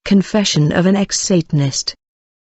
Confession of an ex-Satanist.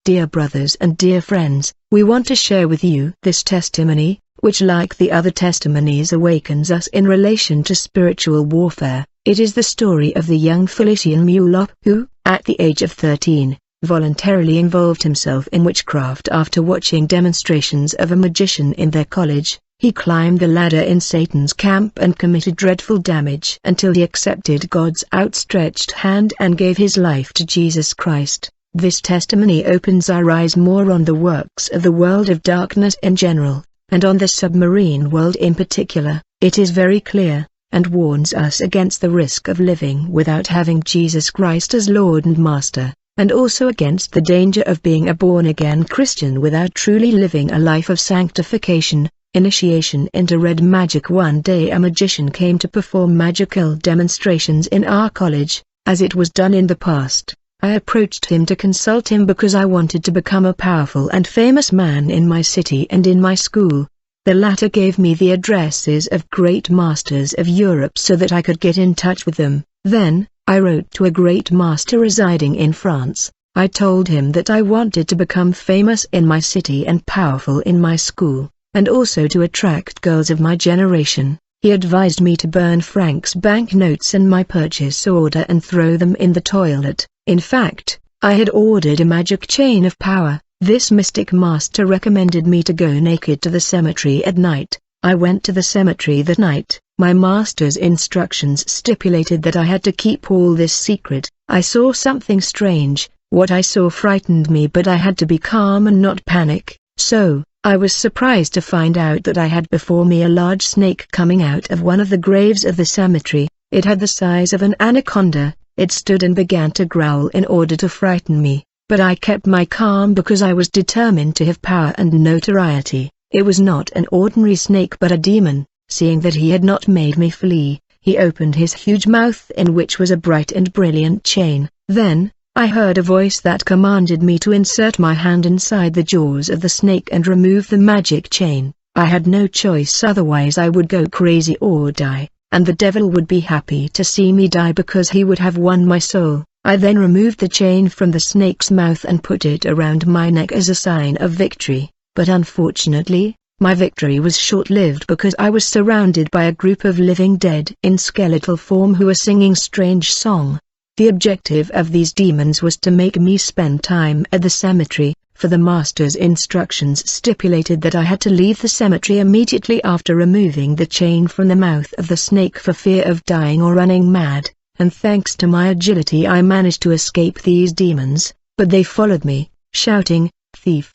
Dear brothers and dear friends, we want to share with you this testimony, which like the other testimonies awakens us in relation to spiritual warfare. It is the story of the young Philistine mullah who, at the age of 13, voluntarily involved himself in witchcraft after watching demonstrations of a magician in their college. He climbed the ladder in Satan's camp and committed dreadful damage until he accepted God's outstretched hand and gave his life to Jesus Christ. This testimony opens our eyes more on the works of the world of darkness in general, and on the submarine world in particular. It is very clear, and warns us against the risk of living without having Jesus Christ as Lord and Master, and also against the danger of being a born-again Christian without truly living a life of sanctification. Initiation into red magic. One day a magician came to perform magical demonstrations in our college, as it was done in the past. I approached him to consult him because I wanted to become a powerful and famous man in my city and in my school. The latter gave me the addresses of great masters of Europe so that I could get in touch with them. Then, I wrote to a great master residing in France. I told him that I wanted to become famous in my city and powerful in my school, and also to attract girls of my generation. He advised me to burn francs banknotes and my purchase order and throw them in the toilet. In fact, I had ordered a magic chain of power. This mystic master recommended me to go naked to the cemetery at night. I went to the cemetery that night. My master's instructions stipulated that I had to keep all this secret. I saw something strange. What I saw frightened me, but I had to be calm and not panic. So, I was surprised to find out that I had before me a large snake coming out of one of the graves of the cemetery. It had the size of an anaconda. It stood and began to growl in order to frighten me, but I kept my calm because I was determined to have power and notoriety. It was not an ordinary snake but a demon. Seeing that he had not made me flee, he opened his huge mouth in which was a bright and brilliant chain. Then, I heard a voice that commanded me to insert my hand inside the jaws of the snake and remove the magic chain. I had no choice, otherwise I would go crazy or die, and the devil would be happy to see me die because he would have won my soul. I then removed the chain from the snake's mouth and put it around my neck as a sign of victory, but unfortunately, my victory was short-lived because I was surrounded by a group of living dead in skeletal form who were singing strange song. The objective of these demons was to make me spend time at the cemetery, for the master's instructions stipulated that I had to leave the cemetery immediately after removing the chain from the mouth of the snake for fear of dying or running mad, and thanks to my agility I managed to escape these demons, but they followed me, shouting, "Thief!"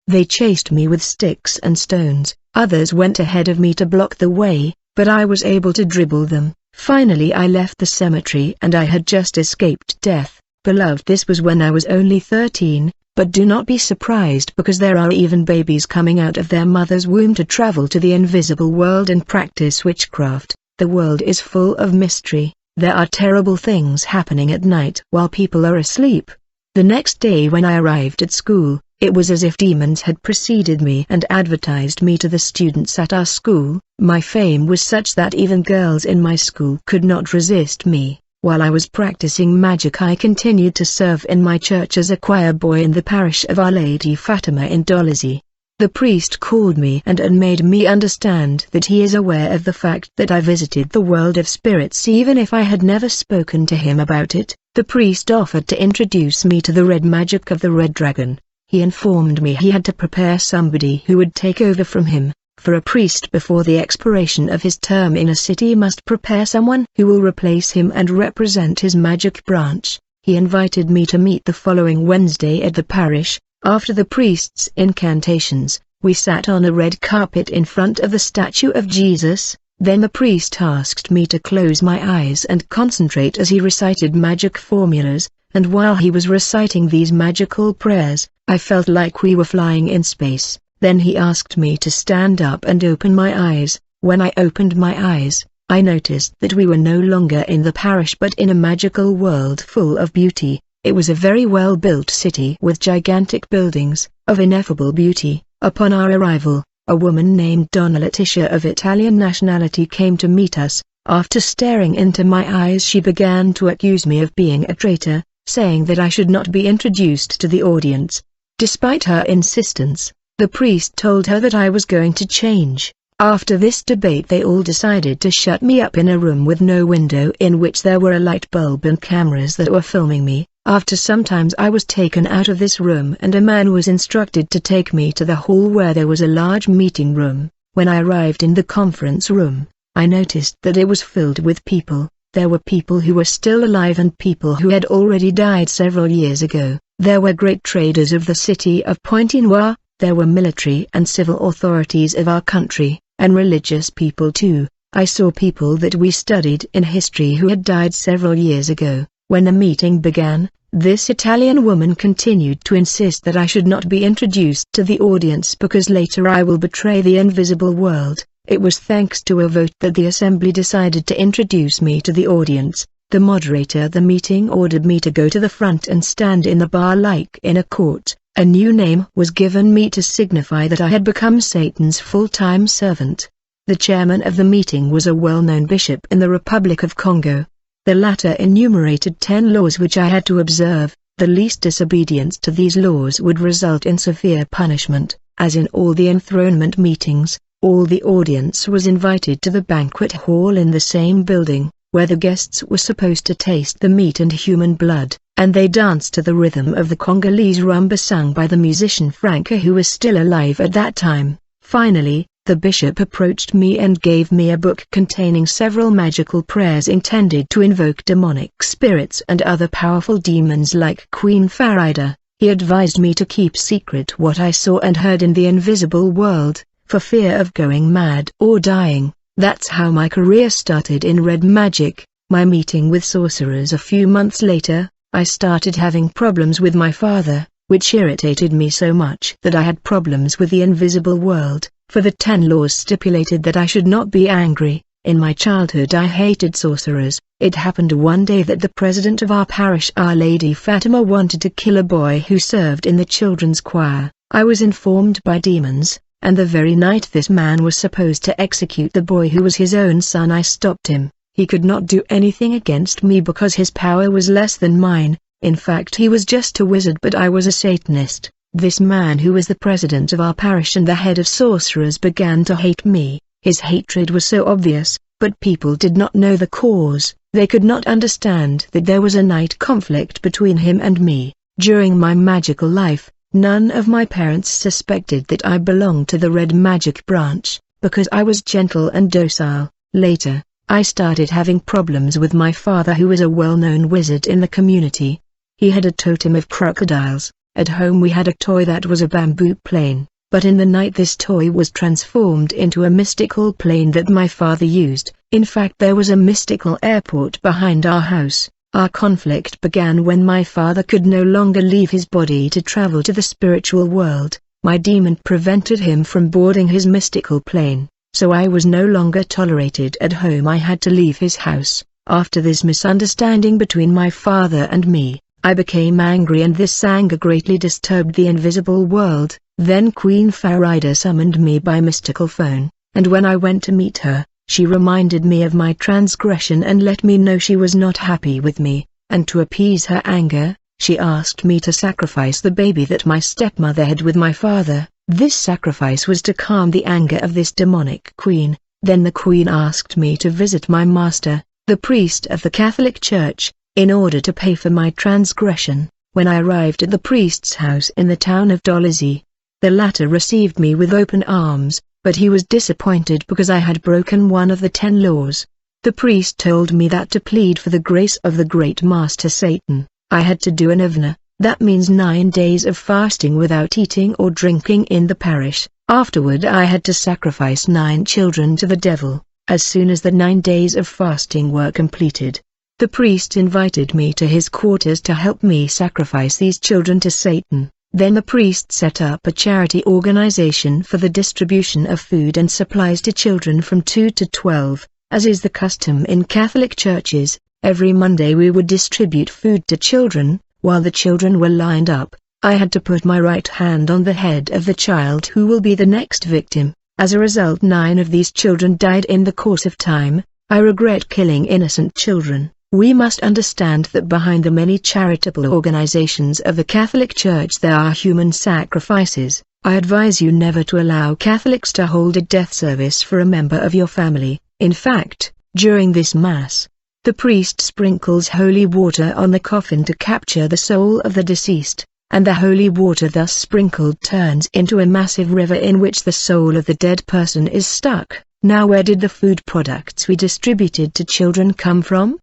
They chased me with sticks and stones. Others went ahead of me to block the way, but I was able to dribble them. Finally I left the cemetery and I had just escaped death. Beloved, this was when I was only 13, but do not be surprised because there are even babies coming out of their mother's womb to travel to the invisible world and practice witchcraft. The world is full of mystery. There are terrible things happening at night while people are asleep. The next day when I arrived at school, it was as if demons had preceded me and advertised me to the students at our school. My fame was such that even girls in my school could not resist me. While I was practicing magic, I continued to serve in my church as a choir boy in the parish of Our Lady Fatima in Dolisie. The priest called me and made me understand that he is aware of the fact that I visited the world of spirits even if I had never spoken to him about it. The priest offered to introduce me to the red magic of the red dragon. He informed me he had to prepare somebody who would take over from him, for a priest before the expiration of his term in a city must prepare someone who will replace him and represent his magic branch. He invited me to meet the following Wednesday at the parish. After the priest's incantations, we sat on a red carpet in front of the statue of Jesus. Then the priest asked me to close my eyes and concentrate as he recited magic formulas, and while he was reciting these magical prayers, I felt like we were flying in space. Then he asked me to stand up and open my eyes. When I opened my eyes, I noticed that we were no longer in the parish but in a magical world full of beauty. It was a very well-built city with gigantic buildings, of ineffable beauty. Upon our arrival, a woman named Donna Letitia of Italian nationality came to meet us. After staring into my eyes, she began to accuse me of being a traitor, saying that I should not be introduced to the audience. Despite her insistence, the priest told her that I was going to change. After this debate they all decided to shut me up in a room with no window in which there were a light bulb and cameras that were filming me. After some time I was taken out of this room and a man was instructed to take me to the hall where there was a large meeting room. When I arrived in the conference room, I noticed that it was filled with people. There were people who were still alive and people who had already died several years ago. There were great traders of the city of Pointe-Noire, there were military and civil authorities of our country, and religious people too. I saw people that we studied in history who had died several years ago. When the meeting began, this Italian woman continued to insist that I should not be introduced to the audience because later I will betray the invisible world. It was thanks to a vote that the assembly decided to introduce me to the audience. The moderator of the meeting ordered me to go to the front and stand in the bar like in a court. A new name was given me to signify that I had become Satan's full-time servant. The chairman of the meeting was a well-known bishop in the Republic of Congo. The latter enumerated 10 laws which I had to observe. The least disobedience to these laws would result in severe punishment. As in all the enthronement meetings, all the audience was invited to the banquet hall in the same building, where the guests were supposed to taste the meat and human blood, and they danced to the rhythm of the Congolese rumba sung by the musician Franca, who was still alive at that time. Finally, the bishop approached me and gave me a book containing several magical prayers intended to invoke demonic spirits and other powerful demons like Queen Farida. He advised me to keep secret what I saw and heard in the invisible world, for fear of going mad or dying. That's how my career started in red magic. My meeting with sorcerers a few months later, I started having problems with my father, which irritated me so much that I had problems with the invisible world, for the 10 laws stipulated that I should not be angry. In my childhood I hated sorcerers. It happened one day that the president of our parish, Our Lady Fatima, wanted to kill a boy who served in the children's choir. I was informed by demons, and the very night this man was supposed to execute the boy who was his own son, I stopped him. He could not do anything against me because his power was less than mine. In fact, he was just a wizard, but I was a Satanist. This man, who was the president of our parish and the head of sorcerers, began to hate me. His hatred was so obvious, but people did not know the cause. They could not understand that there was a night conflict between him and me. During my magical life, none of my parents suspected that I belonged to the red magic branch, because I was gentle and docile. Later, I started having problems with my father, who was a well-known wizard in the community. He had a totem of crocodiles. At home we had a toy that was a bamboo plane, but in the night this toy was transformed into a mystical plane that my father used. In fact, there was a mystical airport behind our house. Our conflict began when my father could no longer leave his body to travel to the spiritual world. My demon prevented him from boarding his mystical plane, so I was no longer tolerated at home. I had to leave his house. After this misunderstanding between my father and me, I became angry, and this anger greatly disturbed the invisible world. Then Queen Farida summoned me by mystical phone, and when I went to meet her, she reminded me of my transgression and let me know she was not happy with me, and to appease her anger, she asked me to sacrifice the baby that my stepmother had with my father. This sacrifice was to calm the anger of this demonic queen. Then the queen asked me to visit my master, the priest of the Catholic Church, in order to pay for my transgression. When I arrived at the priest's house in the town of Dolizy, the latter received me with open arms, but he was disappointed because I had broken one of the 10 laws. The priest told me that to plead for the grace of the great master Satan, I had to do a novena. That means 9 days of fasting without eating or drinking in the parish. Afterward I had to sacrifice 9 children to the devil. As soon as the 9 days of fasting were completed, the priest invited me to his quarters to help me sacrifice these children to Satan. Then the priest set up a charity organization for the distribution of food and supplies to children from 2 to 12, as is the custom in Catholic churches. Every Monday we would distribute food to children. While the children were lined up, I had to put my right hand on the head of the child who will be the next victim. As a result, 9 of these children died in the course of time. I regret killing innocent children. We must understand that behind the many charitable organizations of the Catholic Church there are human sacrifices. I advise you never to allow Catholics to hold a death service for a member of your family. In fact, during this Mass, the priest sprinkles holy water on the coffin to capture the soul of the deceased, and the holy water thus sprinkled turns into a massive river in which the soul of the dead person is stuck. Now where did the food products we distributed to children come from?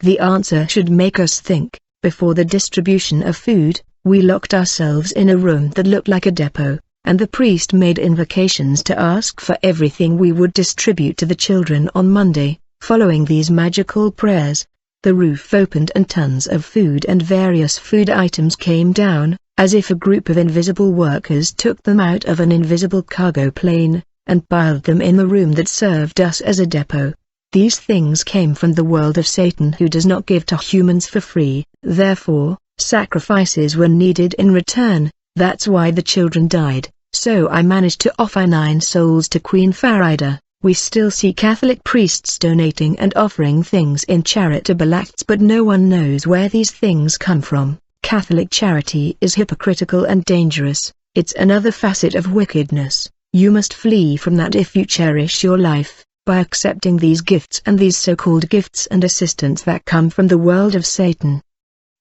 The answer should make us think. Before the distribution of food, we locked ourselves in a room that looked like a depot, and the priest made invocations to ask for everything we would distribute to the children on Monday. Following these magical prayers, the roof opened and tons of food and various food items came down, as if a group of invisible workers took them out of an invisible cargo plane, and piled them in the room that served us as a depot. These things came from the world of Satan, who does not give to humans for free. Therefore, sacrifices were needed in return. That's why the children died. So I managed to offer 9 souls to Queen Farida. We still see Catholic priests donating and offering things in charitable acts, but no one knows where these things come from. Catholic charity is hypocritical and dangerous. It's another facet of wickedness. You must flee from that if you cherish your life. By accepting these gifts and these so-called gifts and assistance that come from the world of Satan,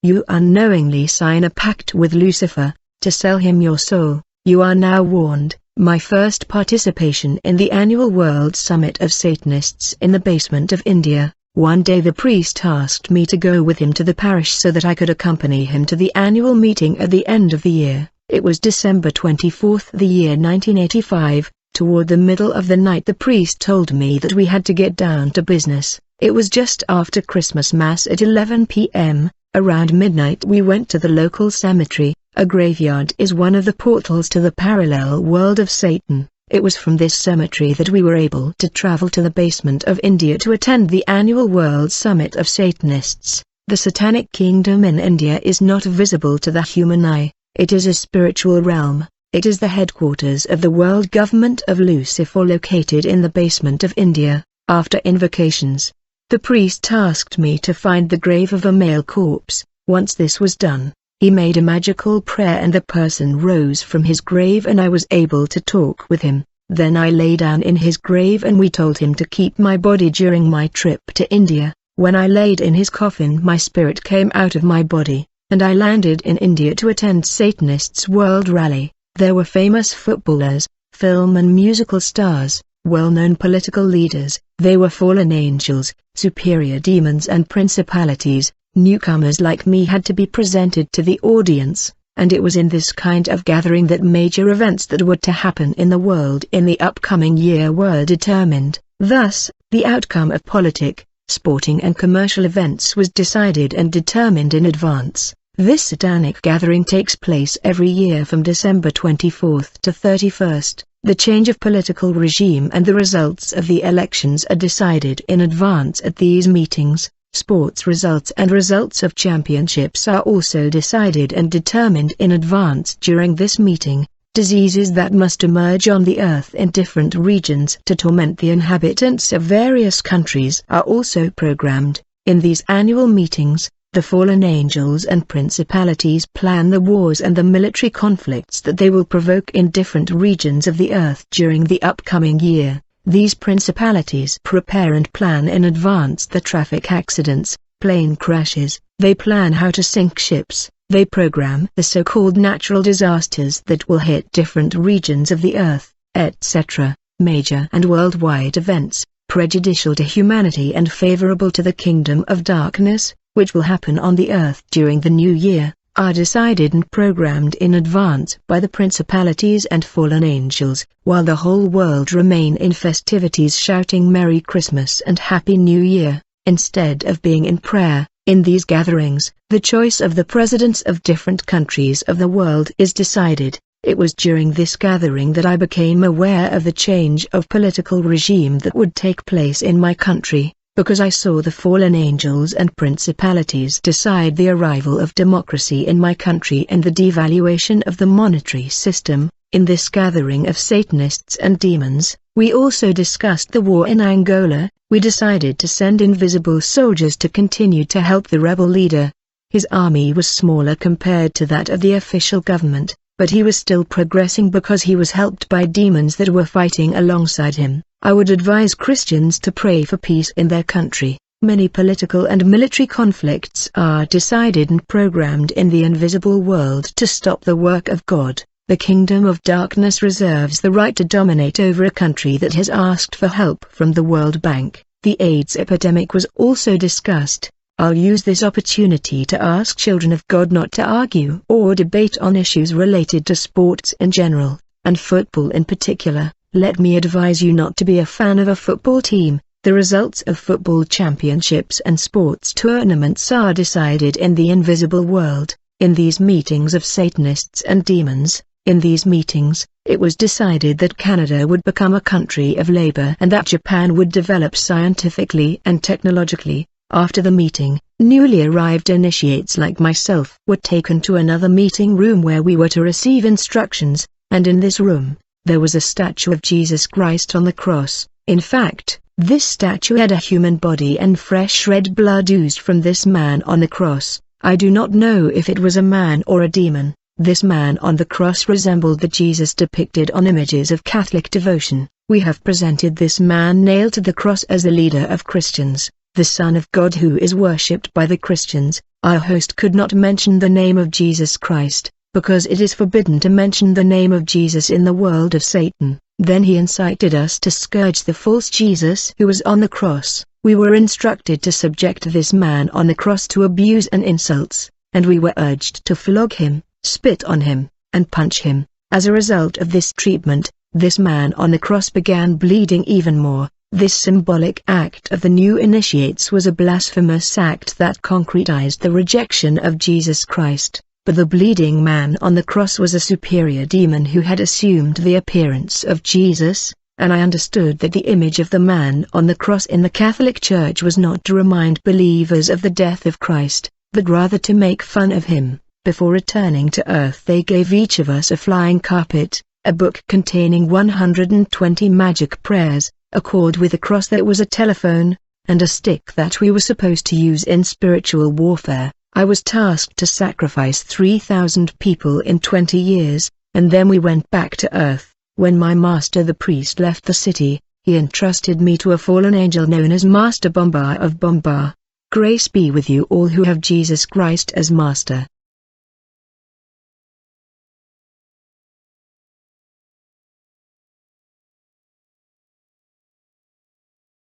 you unknowingly sign a pact with Lucifer, to sell him your soul. You are now warned. My first participation in the annual World Summit of Satanists in the basement of India. One day the priest asked me to go with him to the parish so that I could accompany him to the annual meeting at the end of the year. It was December 24th, the year 1985. Toward the middle of the night the priest told me that we had to get down to business. It was just after Christmas Mass at 11 p.m. Around midnight we went to the local cemetery. A graveyard is one of the portals to the parallel world of Satan. It was from this cemetery that we were able to travel to the basement of India to attend the annual World Summit of Satanists. The Satanic Kingdom in India is not visible to the human eye. It is a spiritual realm. It is the headquarters of the world government of Lucifer located in the basement of India. After invocations, the priest asked me to find the grave of a male corpse. Once this was done, he made a magical prayer and the person rose from his grave and I was able to talk with him. Then I lay down in his grave and we told him to keep my body during my trip to India. When I laid in his coffin my spirit came out of my body, and I landed in India to attend Satanists' World Rally. There were famous footballers, film and musical stars, well-known political leaders. They were fallen angels, superior demons and principalities. Newcomers like me had to be presented to the audience, and it was in this kind of gathering that major events that were to happen in the world in the upcoming year were determined. Thus, the outcome of politic, sporting and commercial events was decided and determined in advance. This satanic gathering takes place every year from December 24th to 31st. The change of political regime and the results of the elections are decided in advance at these meetings. Sports results and results of championships are also decided and determined in advance during this meeting. Diseases that must emerge on the earth in different regions to torment the inhabitants of various countries are also programmed. In these annual meetings, the fallen angels and principalities plan the wars and the military conflicts that they will provoke in different regions of the earth during the upcoming year. These principalities prepare and plan in advance the traffic accidents, plane crashes, they plan how to sink ships, they program the so-called natural disasters that will hit different regions of the earth, etc. Major and worldwide events, prejudicial to humanity and favorable to the kingdom of darkness, which will happen on the earth during the new year, are decided and programmed in advance by the principalities and fallen angels, while the whole world remain in festivities shouting Merry Christmas and Happy New Year, instead of being in prayer. In these gatherings, the choice of the presidents of different countries of the world is decided. It was during this gathering that I became aware of the change of political regime that would take place in my country, because I saw the fallen angels and principalities decide the arrival of democracy in my country and the devaluation of the monetary system. In this gathering of Satanists and demons, we also discussed the war in Angola, we decided to send invisible soldiers to continue to help the rebel leader. His army was smaller compared to that of the official government, but he was still progressing because he was helped by demons that were fighting alongside him. I would advise Christians to pray for peace in their country. Many political and military conflicts are decided and programmed in the invisible world to stop the work of God. The kingdom of darkness reserves the right to dominate over a country that has asked for help from the World Bank. The AIDS epidemic was also discussed. I'll use this opportunity to ask children of God not to argue or debate on issues related to sports in general, and football in particular. Let me advise you not to be a fan of a football team. The results of football championships and sports tournaments are decided in the invisible world, in these meetings of Satanists and demons. In these meetings, it was decided that Canada would become a country of labor and that Japan would develop scientifically and technologically. After the meeting, newly arrived initiates like myself were taken to another meeting room where we were to receive instructions, and in this room, there was a statue of Jesus Christ on the cross. In fact, this statue had a human body and fresh red blood oozed from this man on the cross. I do not know if it was a man or a demon. This man on the cross resembled the Jesus depicted on images of Catholic devotion. We have presented this man nailed to the cross as the leader of Christians, the Son of God who is worshipped by the Christians. Our host could not mention the name of Jesus Christ, because it is forbidden to mention the name of Jesus in the world of Satan. Then he incited us to scourge the false Jesus who was on the cross. We were instructed to subject this man on the cross to abuse and insults, and we were urged to flog him, spit on him, and punch him. As a result of this treatment, this man on the cross began bleeding even more. This symbolic act of the new initiates was a blasphemous act that concretized the rejection of Jesus Christ. But the bleeding man on the cross was a superior demon who had assumed the appearance of Jesus, and I understood that the image of the man on the cross in the Catholic Church was not to remind believers of the death of Christ, but rather to make fun of him. Before returning to earth they gave each of us a flying carpet, a book containing 120 magic prayers, a cord with a cross that was a telephone, and a stick that we were supposed to use in spiritual warfare. I was tasked to sacrifice 3,000 people in 20 years, and then we went back to earth. When my master the priest left the city, he entrusted me to a fallen angel known as Master Bombar of Bombar. Grace be with you all who have Jesus Christ as Master.